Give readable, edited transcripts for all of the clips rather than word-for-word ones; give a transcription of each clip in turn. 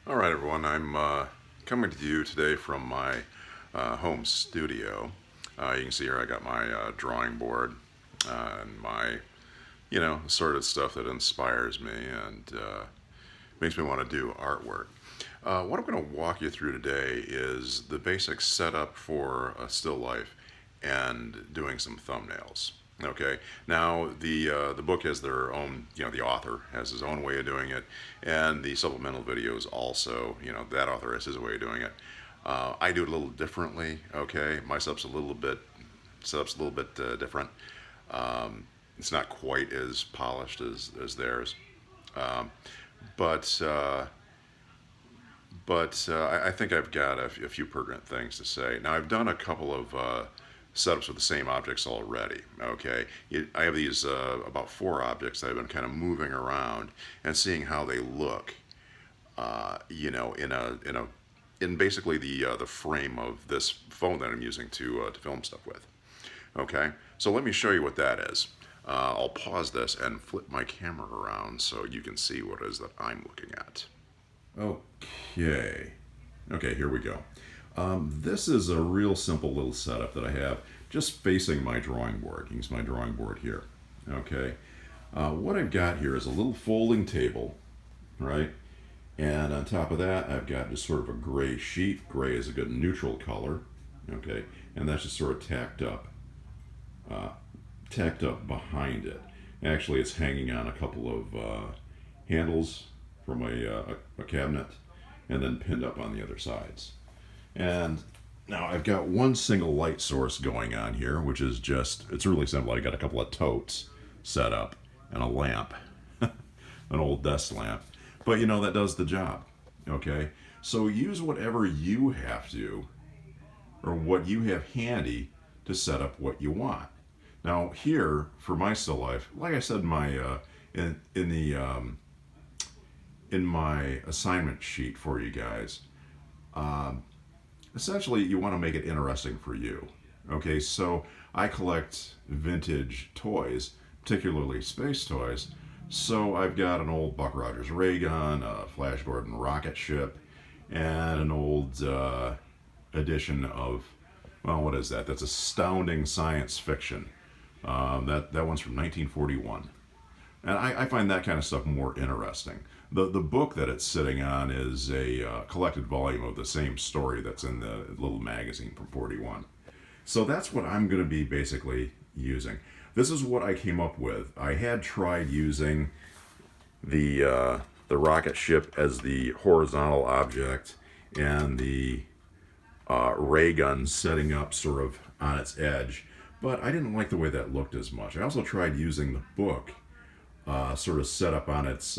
All right, everyone. I'm coming to you today from my home studio. You can see here I got my drawing board and my, sort of stuff that inspires me and makes me want to do artwork. What I'm going to walk you through today is the basic setup for a still life and doing some thumbnails. Okay. Now the book has their own, the author has his own way of doing it, and the supplemental videos also, that author has his way of doing it. I do it a little differently. Okay, my setup's a little bit different. It's not quite as polished as theirs, um, but I think I've got a few pertinent things to say. Now, I've done a couple of setups with the same objects already. Okay, I have these about four objects that I've been kind of moving around and seeing how they look. In basically the frame of this phone that I'm using to film stuff with. Okay, so let me show you what that is. I'll pause this and flip my camera around so you can see what it is that I'm looking at. Okay. Okay, here we go. This is a real simple little setup that I have just facing my drawing board. You can see my drawing board here. Okay. What I've got here is a little folding table, right? And on top of that, I've got just sort of a gray sheet. Gray is a good neutral color. Okay. And that's just sort of tacked up behind it. Actually, it's hanging on a couple of handles from a cabinet and then pinned up on the other sides. And now I've got one single light source going on here, which is it's really simple. I got a couple of totes set up and a lamp, an old desk lamp. But that does the job. Okay? So use whatever you have to, or what you have handy to set up what you want. Now here for my still life, like I said, in my assignment sheet for you guys, essentially you want to make it interesting for you. Okay, so I collect vintage toys, particularly space toys. So I've got an old Buck Rogers ray gun, a Flash Gordon rocket ship, and an old edition of, well, what is that? That's Astounding Science Fiction. That one's from 1941. And I find that kind of stuff more interesting. The book that it's sitting on is a collected volume of the same story that's in the little magazine from 41. So that's what I'm going to be basically using. This is what I came up with. I had tried using the rocket ship as the horizontal object and the ray gun setting up sort of on its edge, but I didn't like the way that looked as much. I also tried using the book sort of set up on its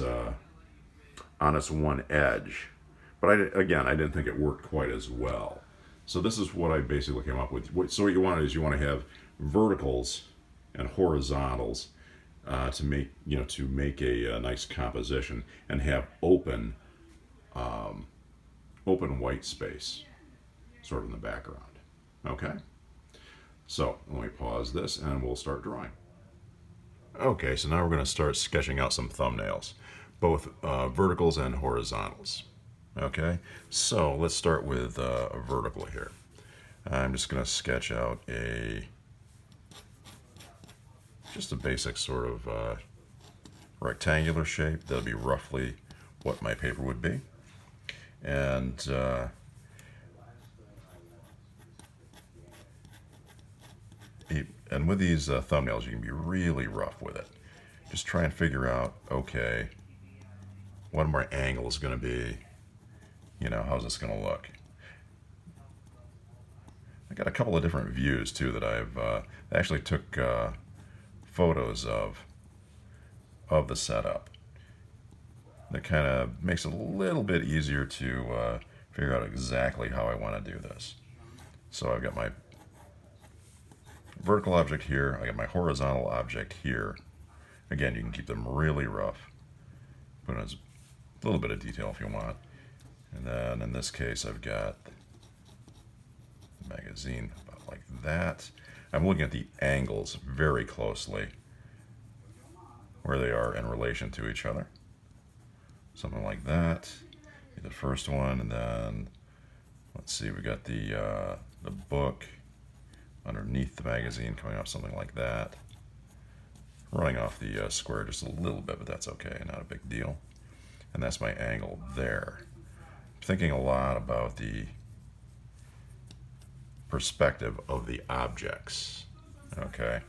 one edge, but I didn't think it worked quite as well. So this is what I basically came up with. So what you want is you want to have verticals and horizontals to make a nice composition and have open white space sort of in the background. Okay. So let me pause this and we'll start drawing. Okay, so now we're going to start sketching out some thumbnails, both verticals and horizontals. Okay, so let's start with a vertical here. I'm just going to sketch out just a basic sort of rectangular shape. That'll be roughly what my paper would be. And with these thumbnails, you can be really rough with it. Just try and figure out, okay, what my angle is going to be. How's this going to look? I got a couple of different views too that I've actually took photos of the setup. That kind of makes it a little bit easier to figure out exactly how I want to do this. So I've got my vertical object here, I got my horizontal object here. Again, you can keep them really rough. Put in a little bit of detail if you want. And then in this case, I've got the magazine about like that. I'm looking at the angles very closely, where they are in relation to each other. Something like that. Either first one, and then let's see, we got the book underneath the magazine coming off, something like that. Running off the square just a little bit, but that's okay, not a big deal. And that's my angle there. I'm thinking a lot about the perspective of the objects. Okay.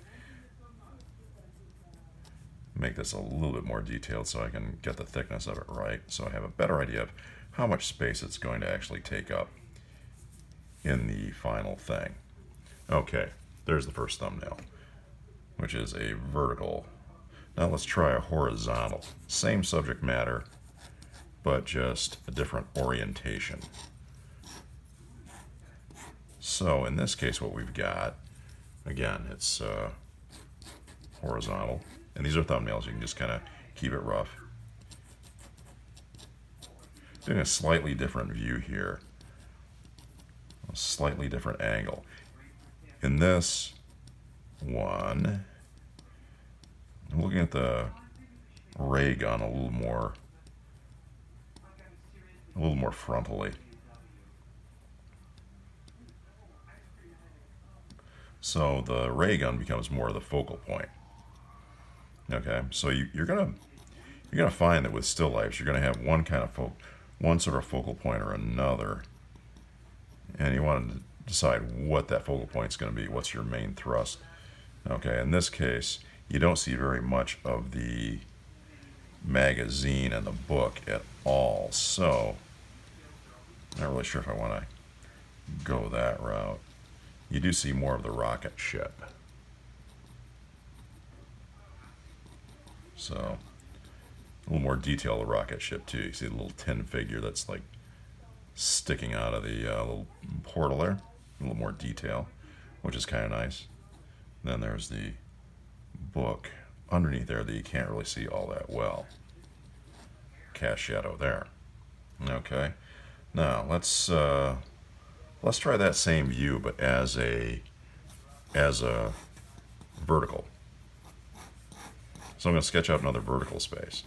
Make this a little bit more detailed so I can get the thickness of it right, so I have a better idea of how much space it's going to actually take up in the final thing. Okay, there's the first thumbnail, which is a vertical. Now let's try a horizontal. Same subject matter, but just a different orientation. So in this case, what we've got, again, it's horizontal. And these are thumbnails. You can just kind of keep it rough. Doing a slightly different view here. A slightly different angle. In this one, I'm looking at the ray gun a little more frontally. So the ray gun becomes more of the focal point. Okay, so you're gonna find that with still lifes, you're gonna have one sort of focal point or another, and you want to decide what that focal point is going to be. What's your main thrust? Okay, in this case, you don't see very much of the magazine and the book at all, so I'm not really sure if I want to go that route. You do see more of the rocket ship. So, a little more detail of the rocket ship too. You see the little tin figure that's like sticking out of the little portal there. A little more detail, which is kind of nice. Then there's the book underneath there that you can't really see all that well. Cast shadow there. Okay. Now let's try that same view, but as a vertical. So I'm going to sketch out another vertical space,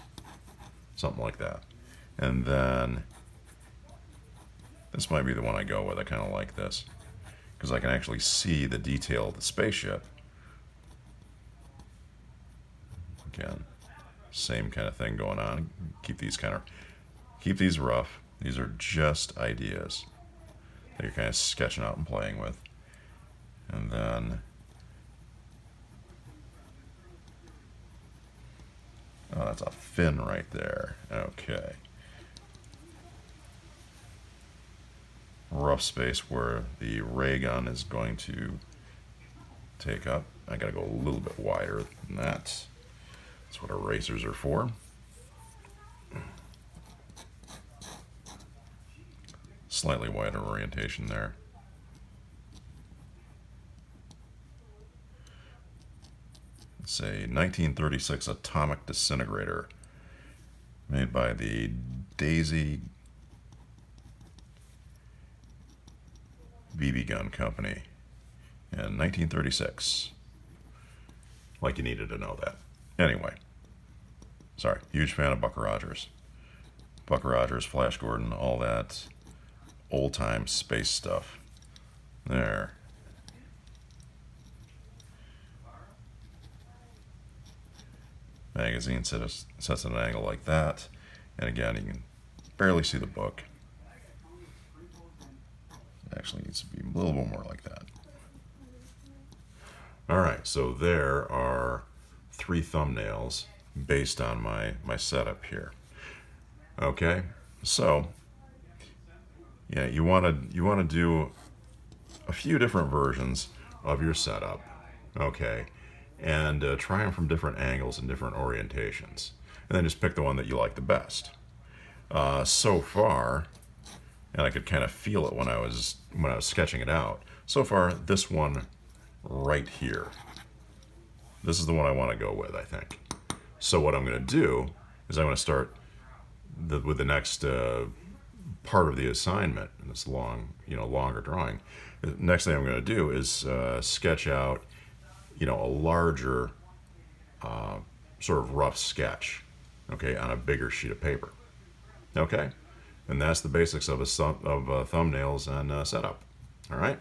something like that. And then this might be the one I go with. I kind of like this because I can actually see the detail of the spaceship. Again, same kind of thing going on. Keep these rough. These are just ideas that you're kind of sketching out and playing with. And then oh, that's a fin right there. Okay. Rough space where the ray gun is going to take up. I gotta go a little bit wider than that. That's what erasers are for. Slightly wider orientation there. It's a 1936 atomic disintegrator made by the Daisy BB gun company in 1936. Like you needed to know that. Anyway, sorry, huge fan of Buck Rogers. Buck Rogers, Flash Gordon, all that old-time space stuff. There. Magazine sets at an angle like that. And again, you can barely see the book. It actually needs to be a little bit more like that. Alright, so there are 3 thumbnails based on my setup here. Okay, so yeah, you want to do a few different versions of your setup. Okay, and try them from different angles and different orientations, and then just pick the one that you like the best. So far, and I could kind of feel it when I was sketching it out. So far, this one right here. This is the one I want to go with, I think. So what I'm going to do is I'm going to start with the next part of the assignment in this longer drawing. The next thing I'm going to do is sketch out, a larger sort of rough sketch, okay, on a bigger sheet of paper. Okay, And that's the basics of thumbnails and setup. All right.